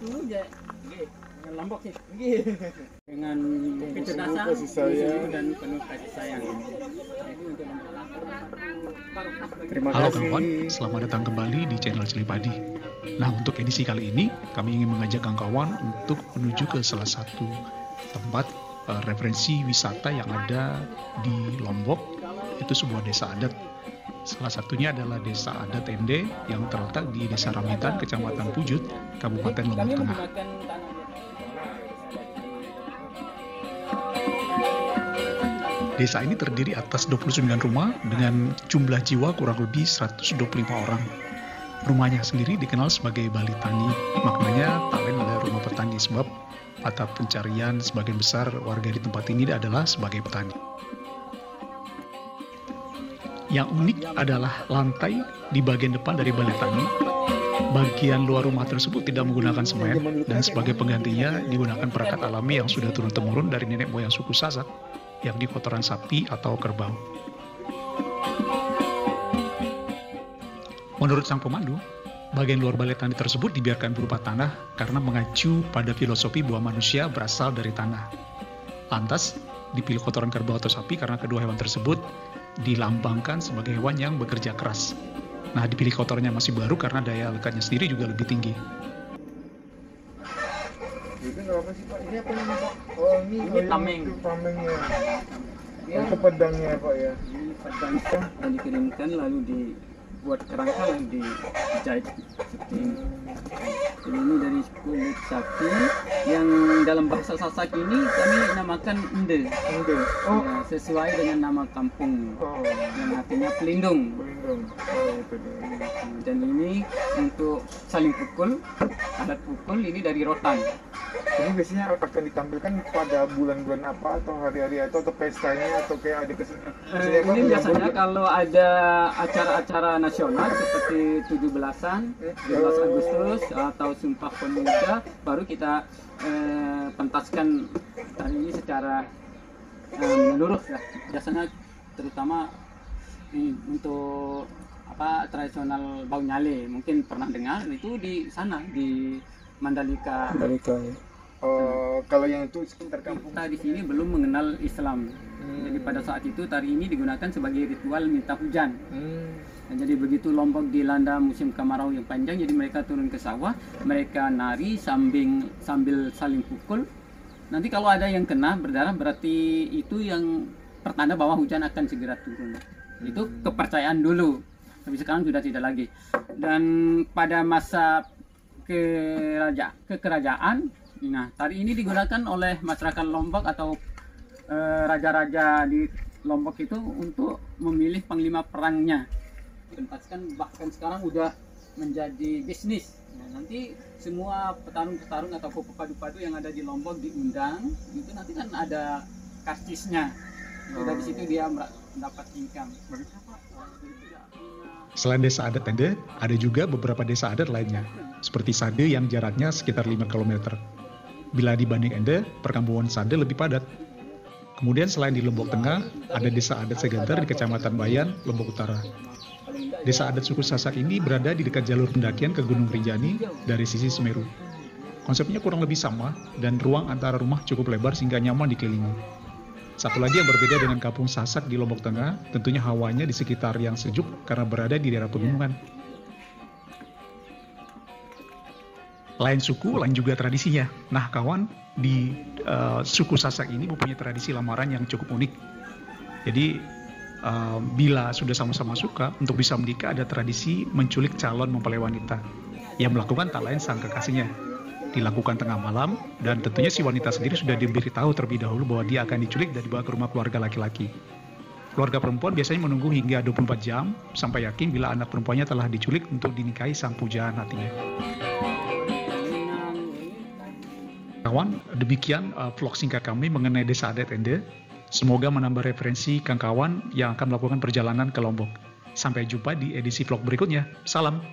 dengan Lombok sih. Dengan kecerdasan kasih sayang dan penuh kasih sayang. Itu untuk Terima Halo kasih. kawan, selamat datang kembali di channel Cili Padi. Nah, untuk edisi kali ini, kami ingin mengajak kawan untuk menuju ke salah satu tempat referensi wisata yang ada di Lombok, itu sebuah desa adat. Salah satunya adalah Desa Adat Ende yang terletak di Desa Ramitan, Kecamatan Pujut, Kabupaten Lombok kami Tengah. menggunakan tanah Desa ini terdiri atas 29 rumah dengan jumlah jiwa kurang lebih 125 orang. Rumahnya sendiri dikenal sebagai Bali Tani, maknanya tak lain adalah rumah petani sebab mata pencarian sebagian besar warga di tempat ini adalah sebagai petani. Yang unik adalah lantai di bagian depan dari Bali Tani. Bagian luar rumah tersebut tidak menggunakan semen dan sebagai penggantinya digunakan perangkat alami yang sudah turun-temurun dari nenek moyang suku Sasak, yakni kotoran sapi atau kerbau. Menurut sang pemandu, bagian luar Balai Tani tersebut dibiarkan berupa tanah karena mengacu pada filosofi bahwa manusia berasal dari tanah. Lantas, dipilih kotoran kerbau atau sapi karena kedua hewan tersebut dilambangkan sebagai hewan yang bekerja keras. Nah, dipilih kotornya masih baru karena daya lekatnya sendiri juga lebih tinggi. Itu nggak apa sih Pak? Ini apa ini Pak? Oh ini tameng. Itu tamengnya. Itu pedangnya Pak ya. Pedangnya dan dikirimkan lalu dibuat kerangka lalu dijahit seperti ini. Ini dari kulit sapi yang dalam bahasa Sasak ini kami namakan ende. Oh, Ya, sesuai dengan nama kampung oh, yang artinya pelindung. pelindung. Oh itu dia. Dan ini untuk saling pukul, alat pukul ini dari rotan. Ini biasanya akan ditampilkan pada bulan-bulan apa atau hari-hari atau pestanya atau kayak ada Ini biasanya kalau ada acara-acara nasional seperti 17-an, 17 Agustus atau Sumpah Pemuda, baru kita pentaskan tari ini secara menyeluruh ya. Biasanya terutama ini untuk tradisional Bau Nyale, mungkin pernah dengar itu di sana di Mandalika. ya. Oh, kalau yang itu sekitar kampung. Kita di sini belum mengenal Islam. Jadi pada saat itu tari ini digunakan sebagai ritual minta hujan. Dan jadi begitu Lombok dilanda musim kemarau yang panjang, jadi mereka turun ke sawah, mereka nari sambil saling pukul. Nanti kalau ada yang kena berdarah berarti itu yang pertanda bahwa hujan akan segera turun. Itu kepercayaan dulu. Tapi sekarang sudah tidak lagi. Dan pada masa kekerajaan, nah tari ini digunakan oleh masyarakat Lombok atau raja-raja di Lombok itu untuk memilih panglima perangnya. Pentaskan bahkan sekarang udah menjadi bisnis. Nah, nanti semua petarung-petarung atau pepadu-padu yang ada di Lombok diundang, itu nanti kan ada karcisnya. Dari situ dia mendapat income. Selain Desa Adat Ende, ada juga beberapa desa adat lainnya, seperti Sade yang jaraknya sekitar 5 km. Bila dibanding Ende, perkampungan Sade lebih padat. Kemudian selain di Lombok Tengah, ada Desa Adat Segantar di Kecamatan Bayan, Lombok Utara. Desa adat suku Sasak ini berada di dekat jalur pendakian ke Gunung Rinjani dari sisi Semeru. Konsepnya kurang lebih sama, dan ruang antara rumah cukup lebar sehingga nyaman dikelilingi. Satu lagi yang berbeda dengan kampung Sasak di Lombok Tengah, tentunya hawanya di sekitar yang sejuk karena berada di daerah pegunungan. Lain suku, lain juga tradisinya. Nah kawan, di suku Sasak ini mempunyai tradisi lamaran yang cukup unik. Jadi bila sudah sama-sama suka, untuk bisa menikah ada tradisi menculik calon mempelai wanita. Yang melakukan tak lain sang kekasihnya. Dilakukan tengah malam, dan tentunya si wanita sendiri sudah diberitahu terlebih dahulu bahwa dia akan diculik dan dibawa ke rumah keluarga laki-laki. Keluarga perempuan biasanya menunggu hingga 24 jam sampai yakin bila anak perempuannya telah diculik untuk dinikahi sang pujaan hatinya. Kawan, demikian vlog singkat kami mengenai Desa Adat Ende. Semoga menambah referensi kawan yang akan melakukan perjalanan ke Lombok. Sampai jumpa di edisi vlog berikutnya. Salam!